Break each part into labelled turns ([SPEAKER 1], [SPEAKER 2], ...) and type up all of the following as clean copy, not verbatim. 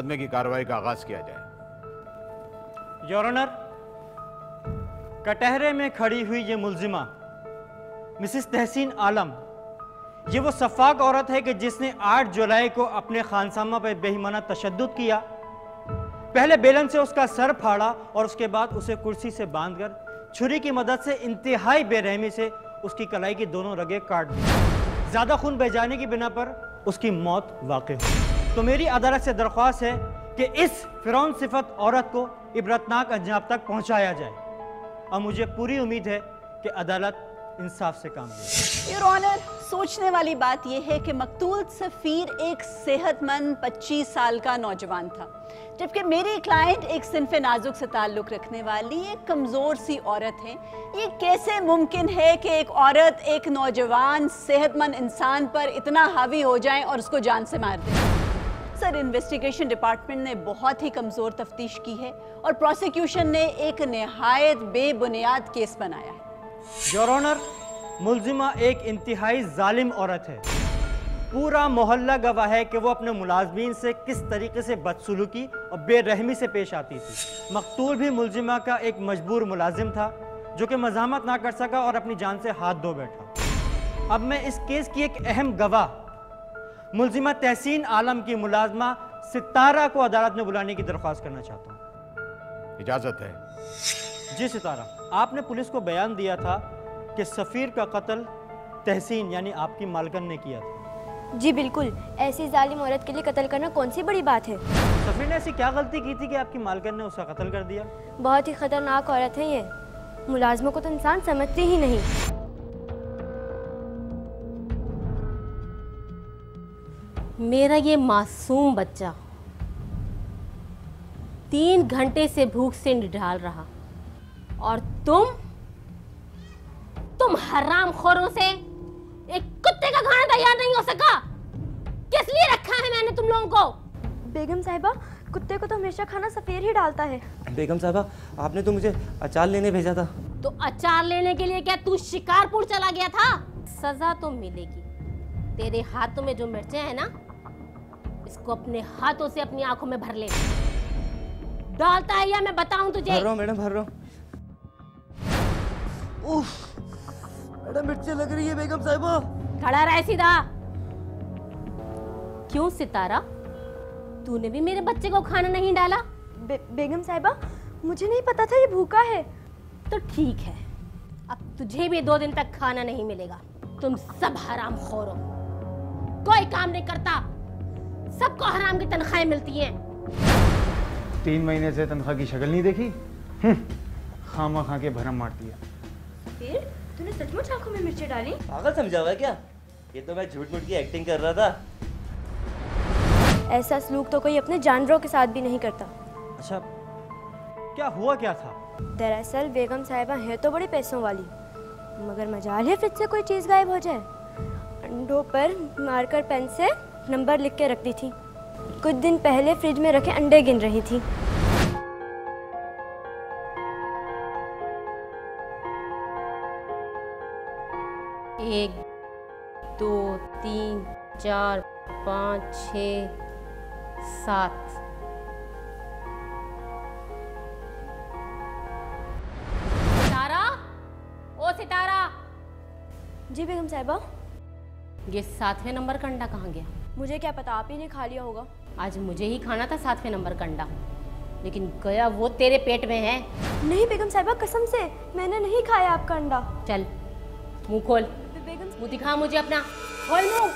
[SPEAKER 1] मुकदमे की कार्रवाई का आगाज किया जाए।
[SPEAKER 2] योर ऑनर, कटहरे में खड़ी हुई ये मुल्जिमा मिसेस तहसीन आलम, ये वो सफाक औरत है कि जिसने 8 जुलाई को अपने खानसामा पर बेईमाना तशद्दुद किया। पहले बेलन से उसका सर फाड़ा और उसके बाद उसे कुर्सी से बांधकर छुरी की मदद से इंतहाई बेरहमी से उसकी कलाई की दोनों रगें काट दी। ज़्यादा खून बह जाने की बिना पर उसकी मौत वाक़ई हुई। तो मेरी अदालत से दरख्वास्त है कि इस फिरौन सिफत औरत को इबरतनाक अंजाम तक पहुँचाया जाए और मुझे पूरी उम्मीद है कि अदालत इंसाफ से काम लेगी।
[SPEAKER 3] योर ऑनर, सोचने वाली बात यह है कि मकतूल सफीर एक सेहतमंद 25 साल का नौजवान था, जबकि मेरी क्लाइंट एक सिन्फ नाजुक से ताल्लुक रखने वाली एक कमज़ोर सी औरत है। ये कैसे मुमकिन है कि एक औरत एक नौजवान सेहतमंद इंसान पर इतना हावी हो जाए और उसको जान से मार दे? सर, इन्वेस्टिगेशन डिपार्टमेंट ने बहुत ही कमज़ोर तफ्तीश की है और प्रोसिक्यूशन ने एक नहायत बेबुनियाद केस बनाया है।
[SPEAKER 2] योर ऑनर, मुल्जिमा एक इंतहाई जालिम औरत है। पूरा मोहल्ला गवाह है कि वो अपने मुलाजमीन से किस तरीके से बदसलूकी और बेरहमी से पेश आती थी। मकतूल भी मुल्जिमा का एक मजबूर मुलाजिम था जो कि मज़ाहमत ना कर सका और अपनी जान से हाथ धो बैठा। अब मैं इस केस की एक अहम गवाह मुल्जिमा तहसीन आलम की मुलाजमा सितारा को अदालत में बुलाने की दरख्वास्त करना चाहता हूँ।
[SPEAKER 1] इजाजत है?
[SPEAKER 2] जी सितारा, आपने पुलिस को बयान दिया था कि सफ़ीर का कत्ल तहसीन यानी आपकी मालकन ने किया था।
[SPEAKER 4] जी बिल्कुल, ऐसी जालिम औरत के लिए कत्ल करना कौन सी बड़ी बात है।
[SPEAKER 2] सफ़ीर ने ऐसी क्या गलती की थी कि आपकी मालकन ने उसका कत्ल कर दिया?
[SPEAKER 4] बहुत ही खतरनाक औरत है ये, मुलाजमों को तो इंसान समझते ही नहीं।
[SPEAKER 5] मेरा ये मासूम बच्चा 3 घंटे से भूख से निढाल रहा और तुम हरामखोरों से एक कुत्ते का खाना तैयार नहीं हो सका। किस लिए रखा है मैंने तुम लोगों को?
[SPEAKER 4] बेगम साहिबा, कुत्ते को तो हमेशा खाना सफेद ही डालता है।
[SPEAKER 6] बेगम साहिबा, आपने तो मुझे अचार लेने भेजा था।
[SPEAKER 5] तो अचार लेने के लिए क्या तू शिकारपुर चला गया था? सजा तो मिलेगी। तेरे हाथों में जो मिर्चें हैं ना, इसको अपने हाथों से अपनी आंखों में भर ले। डालता है या मैं बताऊं तुझे?
[SPEAKER 6] भर रहा हूं मैडम, भर रहा हूं। मैडम, मिर्चें लग रही है बेगम साहिबा।
[SPEAKER 5] खड़ा रह सीधा। क्यों सितारा, तूने भी मेरे बच्चे को खाना नहीं डाला?
[SPEAKER 4] बेगम साहिबा, मुझे नहीं पता था ये भूखा है।
[SPEAKER 5] तो ठीक है, अब तुझे भी 2 दिन तक खाना नहीं मिलेगा। तुम सब हरामखोर हो, कोई काम नहीं करता, सबको हराम की तनख्वाहें मिलती हैं।
[SPEAKER 7] 3 महीने से तनख्वाह की शक्ल नहीं देखी? खामा खा के भरम मारती है।
[SPEAKER 4] फिर तूने सचमुच आंखों में मिर्ची डाली?
[SPEAKER 6] पागल समझा हुआ है क्या? ये तो मैं झूठ मूठ की एक्टिंग कर रहा था।
[SPEAKER 4] ऐसा सलूक तो कोई अपने जानवरों के साथ भी नहीं करता।
[SPEAKER 2] अच्छा, क्या हुआ क्या था?
[SPEAKER 4] दरअसल बेगम साहिबा है तो बड़ी पैसों वाली, मगर मजाल है फ्रिज से कोई चीज़ गायब हो जाए। अंडों पर मार्कर पेन से नंबर लिख के रखती थी। कुछ दिन पहले फ्रिज में रखे अंडे गिन रही थी।
[SPEAKER 5] एक, 2, 3, 4, 5, 6, 7। सितारा, ओ सितारा।
[SPEAKER 4] जी बेगम साहिबा।
[SPEAKER 5] ये 7वें नंबर का अंडा कहाँ गया?
[SPEAKER 4] मुझे क्या पता, आप ही ने खा लिया होगा।
[SPEAKER 5] आज मुझे ही खाना था 7वें नंबर का अंडा, लेकिन गया वो तेरे पेट में है।
[SPEAKER 4] नहीं बेगम साहिबा, कसम से मैंने नहीं खाया आपका अंडा।
[SPEAKER 5] चल मुंह खोल।
[SPEAKER 4] बेगम,
[SPEAKER 5] मुंह दिखा मुझे अपना, खोल मुंह।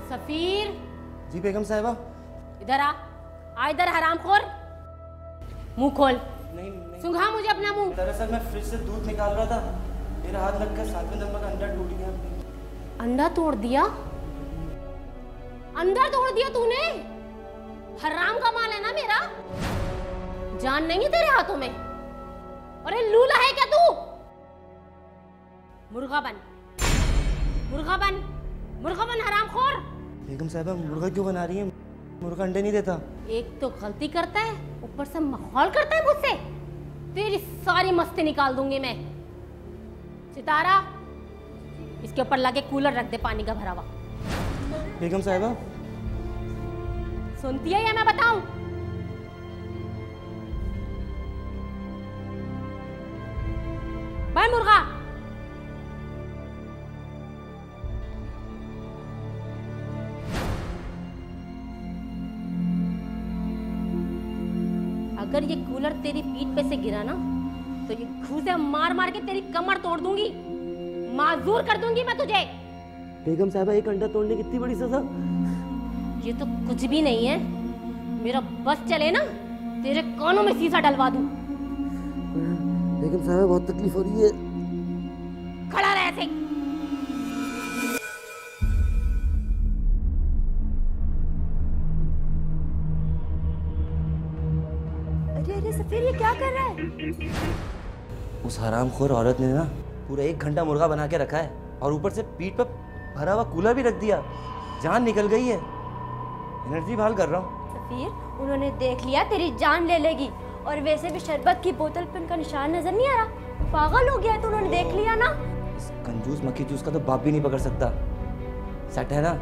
[SPEAKER 5] सफीर।
[SPEAKER 6] जी बेगम साहिबा।
[SPEAKER 5] इधर आ इधर हरामखोर, मुंह खोल।
[SPEAKER 6] नहीं,
[SPEAKER 5] सुंघा मुझे अपना मुंह।
[SPEAKER 6] दरअसल मैं फ्रिज से दूध निकाल रहा था, मेरा हाथ लगकर 7वें नंबर का अंडा टूट गया।
[SPEAKER 5] अंडा तोड़ दिया? अंडा तोड़ दिया तूने? हराम का माल है ना मेरा। जान नहीं है तेरे हाथों में? अरे लूला है क्या तू? मुर्गा बन, मुर्गा बन, मुर्गा बन हरामखोर।
[SPEAKER 6] बेगम साहिबा, मुर्गा क्यों बना रही है? मुर्गा अंडे नहीं देता।
[SPEAKER 5] एक तो गलती करता है, ऊपर से मखौल करता है मुझसे। तेरी सारी मस्ती निकाल दूंगी मैं। सितारा, इसके ऊपर लाके कूलर रख दे पानी का भरा हुआ।
[SPEAKER 6] बेगम साहिबा,
[SPEAKER 5] सुनती है या मैं बताऊं? भाई मुर्गा, अगर ये कूलर तेरी पीठ पे से गिरा ना तो ये घूंसे मार मार के तेरी कमर तोड़ दूंगी, माजूर कर दूंगी मैं तुझे।
[SPEAKER 6] बेगम साहिबा, एक अंडा तोड़ने की इतनी बड़ी सजा?
[SPEAKER 5] ये तो कुछ भी नहीं है, मेरा बस चले ना तेरे कानों में शीशा डलवा दूं।
[SPEAKER 6] बेगम साहिबा, बहुत तकलीफ हो रही है।
[SPEAKER 5] खड़ा रह ऐसे।
[SPEAKER 4] अरे अरे सफीर, ये क्या कर रहा है?
[SPEAKER 6] उस हरामखोर औरत ने ना पूरा 1 घंटा मुर्गा बना के रखा है और ऊपर से पीठ पर भरा हुआ कूलर भी रख दिया। जान निकल गई है, एनर्जी बहाल कर रहा हूँ।
[SPEAKER 4] सफीर, उन्होंने देख लिया तेरी जान ले लेगी, और वैसे भी शरबत की बोतल पे उनका निशान नजर नहीं आ रहा। पागल हो गया है तो उन्होंने देख लिया ना।
[SPEAKER 6] इस कंजूस मक्खी जूस का तो बाप भी नहीं पकड़ सकता। सेट है ना?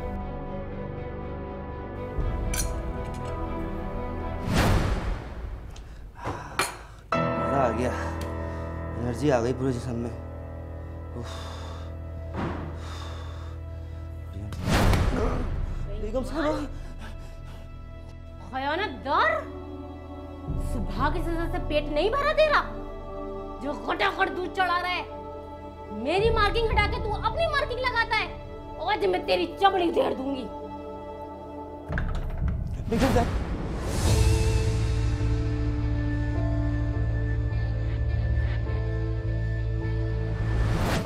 [SPEAKER 6] मजा आ गया, एनर्जी आ गई पूरे जिस्म में। बेगम साहबा,
[SPEAKER 5] खयानतदार, सुबह की सजा से पेट नहीं भरा तेरा जो खटाखट दूध चढ़ा रहा है। मेरी मार्किंग हटा के तू अपनी मार्किंग लगाता है, आज मैं तेरी चमड़ी उधेड़ दूंगी।
[SPEAKER 6] बेगम साहब,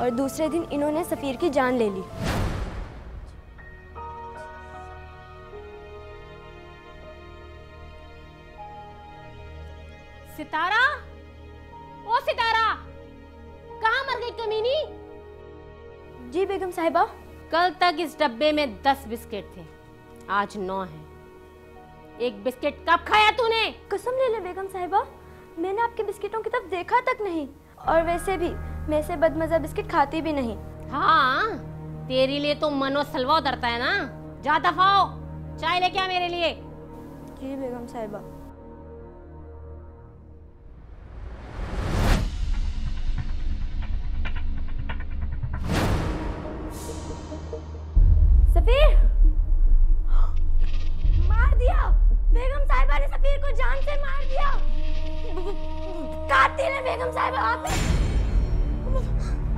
[SPEAKER 4] और दूसरे दिन इन्होंने सफीर की जान ले ली।
[SPEAKER 5] सितारा, ओ सितारा, कहाँ मर गई कमीनी?
[SPEAKER 4] जी बेगम साहिबा।
[SPEAKER 5] कल तक इस डब्बे में 10 बिस्किट थे, आज 9 हैं। एक बिस्किट कब खाया तूने?
[SPEAKER 4] कसम ले ले बेगम साहिबा, मैंने आपके बिस्किटों की तरफ देखा तक नहीं, और वैसे भी मैं से बदमजा बिस्किट खाती भी नहीं।
[SPEAKER 5] हाँ, तेरे लिए तो मनो सलवा उतरता है ना। जा दफाओ, चाय लेके आ मेरे लिए।
[SPEAKER 4] जी बेगम साहिबा। सफीर, मार दिया बेगम साहिबा ने, सफीर को जान से मार दिया। कातिल है बेगम साहिबा,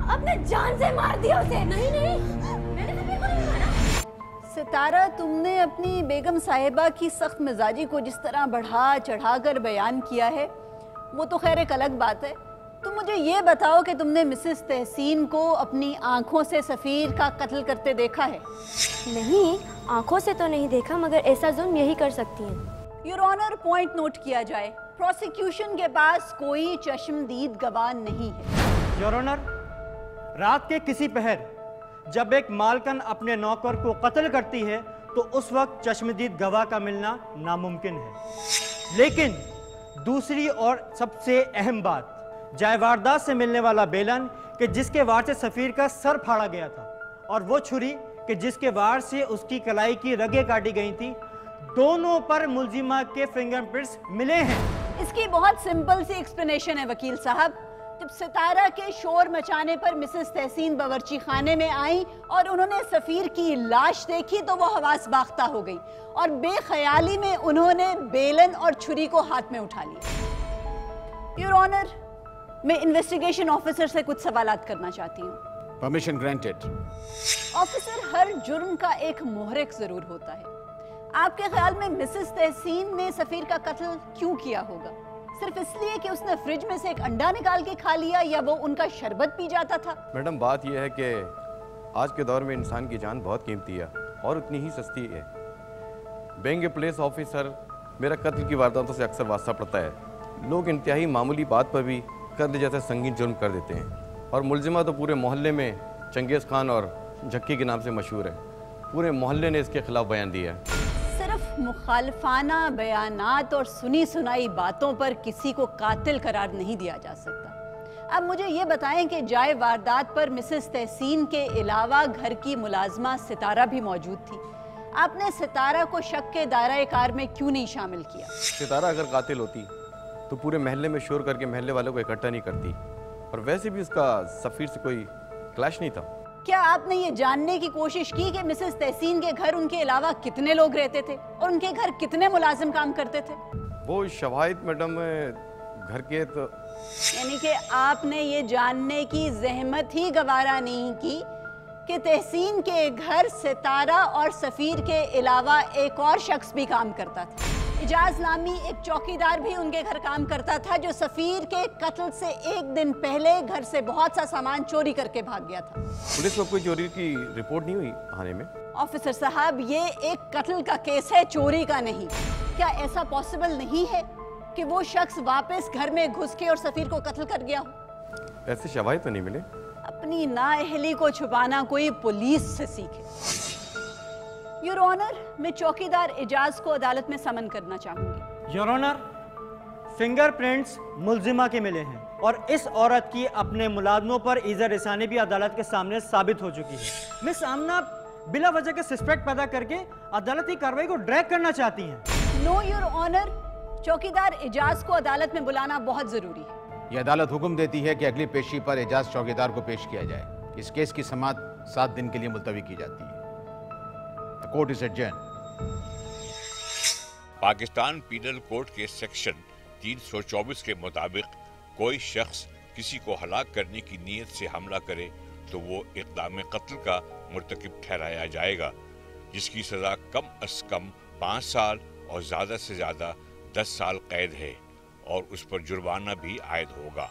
[SPEAKER 4] आपने जान से मार दिया उसे। नहीं नहीं, मैंने सफीर को नहीं मारा।
[SPEAKER 3] सितारा, तुमने अपनी बेगम साहिबा की सख्त मिजाजी को जिस तरह बढ़ा चढ़ा कर बयान किया है वो तो खैर एक अलग बात है। तुम मुझे ये बताओ कि तुमने मिसेस तहसीन को अपनी आंखों से सफीर का कत्ल करते देखा है?
[SPEAKER 4] नहीं, आंखों से तो नहीं देखा, मगर ऐसा जुल्म यही कर सकती हैं।
[SPEAKER 3] योर ऑनर, पॉइंट नोट किया जाए, प्रोसिक्यूशन के पास कोई चश्मदीद गवाह नहीं है।
[SPEAKER 2] योर ऑनर, रात के किसी पहर जब एक मालकन अपने नौकर को कत्ल करती है तो उस वक्त चश्मदीद गवाह का मिलना नामुमकिन है। लेकिन दूसरी और सबसे अहम बात, जाए वारदात से मिलने वाला बेलन कि जिसके वार से सफीर का सर फाड़ा गया था, और वो छुरी कि जिसके वार से उसकी कलाई की रगें काटी गई थी, दोनों पर मुलजिमा के फिंगरप्रिंट्स मिले हैं।
[SPEAKER 3] इसकी बहुत सिंपल सी एक्सप्लेनेशन है वकील साहब। जब सितारा के शोर मचाने पर मिसेस तहसीन बावर्ची खाने में आई और उन्होंने सफीर की लाश देखी तो वो हवास बाख्ता हो गई और बेख्याली में उन्होंने बेलन और छुरी को हाथ में उठा लिया। योर ऑनर, मैं इन्वेस्टिगेशन ऑफिसर से कुछ सवालात करना चाहती हूँ।
[SPEAKER 1] Permission granted.
[SPEAKER 3] ऑफिसर, हर जुर्म का एक मुहरिक जरूर होता है। आपके ख्याल में मिसेस तहसीन ने सफीर का कत्ल क्यों किया होगा? सिर्फ इसलिए कि उसने फ्रिज में से एक अंडा निकाल के खा लिया या वो उनका शरबत पी जाता था?
[SPEAKER 1] मैडम, बात यह है कि आज के दौर में इंसान की जान बहुत कीमती है और उतनी ही सस्ती है। बीइंग ए पुलिस ऑफिसर, मेरा कत्ल की वारदातों से अक्सर वास्ता पड़ता है। लोग इंतहाई मामूली बात पर भी कत्ल जैसा संगीन जुर्म कर देते हैं, और मुलजिमा तो पूरे मोहल्ले में चंगेज़ खान और झक्की के नाम से मशहूर है। पूरे मोहल्ले ने इसके खिलाफ बयान दिया है।
[SPEAKER 3] सिर्फ मुखालफाना बयानात और सुनी सुनाई बातों पर किसी को कातिल करार नहीं दिया जा सकता। अब मुझे ये बताएं कि जाए वारदात पर मिसेस तहसीन के अलावा घर की मुलाजमा सितारा भी मौजूद थी। आपने सितारा को शक के दायरा कार में क्यों नहीं शामिल किया?
[SPEAKER 1] सितारा अगर कातिल होती तो पूरे महल्ले में शोर करके महल्ले वालों को इकट्ठा नहीं करती, और वैसे भी उसका सफ़ीर से कोई क्लैश नहीं था।
[SPEAKER 3] क्या आपने ये जानने की कोशिश की कि मिसेस तहसीन के घर उनके अलावा कितने लोग रहते थे और उनके घर कितने मुलाजिम काम करते थे?
[SPEAKER 1] वो शवाहिद मैडम घर के तो
[SPEAKER 3] यानी कि आपने ये जानने की जहमत ही गवारा नहीं की कि तहसीन के घर सितारा और सफ़ीर के अलावा एक और शख्स भी काम करता था। इजाज नामी एक चौकीदार भी उनके घर काम करता था, जो सफ़ीर के कत्ल से एक दिन पहले घर से बहुत सा सामान चोरी करके भाग गया था।
[SPEAKER 1] पुलिस को कोई चोरी की रिपोर्ट नहीं हुई थाने में?
[SPEAKER 3] ऑफिसर साहब, ये एक कत्ल का केस है, चोरी का नहीं। क्या ऐसा पॉसिबल नहीं है कि वो शख्स वापस घर में घुस के और सफ़ीर को कत्ल कर गया हो?
[SPEAKER 1] ऐसे शवाहिद तो नहीं मिले।
[SPEAKER 3] अपनी नाअहली को छुपाना कोई पुलिस से सीखे। योर ऑनर, मैं चौकीदार इजाज को अदालत में समन करना चाहूंगी।
[SPEAKER 2] योर ऑनर, फिंगरप्रिंट्स मुल्जिमा के मिले हैं और इस औरत की अपने मुलाजमों पर इज़ा रिसानी भी अदालत के सामने साबित हो चुकी है। मिस आमना बिला वजह के सस्पेक्ट पैदा करके अदालती कार्रवाई को ड्रैग करना चाहती हैं।
[SPEAKER 3] नो योर ऑनर, चौकीदार इजाज को अदालत में बुलाना बहुत जरूरी है।
[SPEAKER 8] यह अदालत हुक्म देती है कि अगली पेशी पर एजाज चौकीदार को पेश किया जाए। इस केस की समाअत 7 दिन के लिए मुलतवी की जाती है। The court is adjourned.
[SPEAKER 9] Pakistan penal code के सेक्शन 324 के मुताबिक कोई शख्स किसी को हलाक करने की नीयत से हमला करे तो वो इक़दाम कत्ल का मुर्तकिब ठहराया जाएगा, जिसकी सज़ा कम अज़ कम 5 साल और ज़्यादा से ज़्यादा 10 साल कैद है और उस पर जुर्माना भी आयद होगा।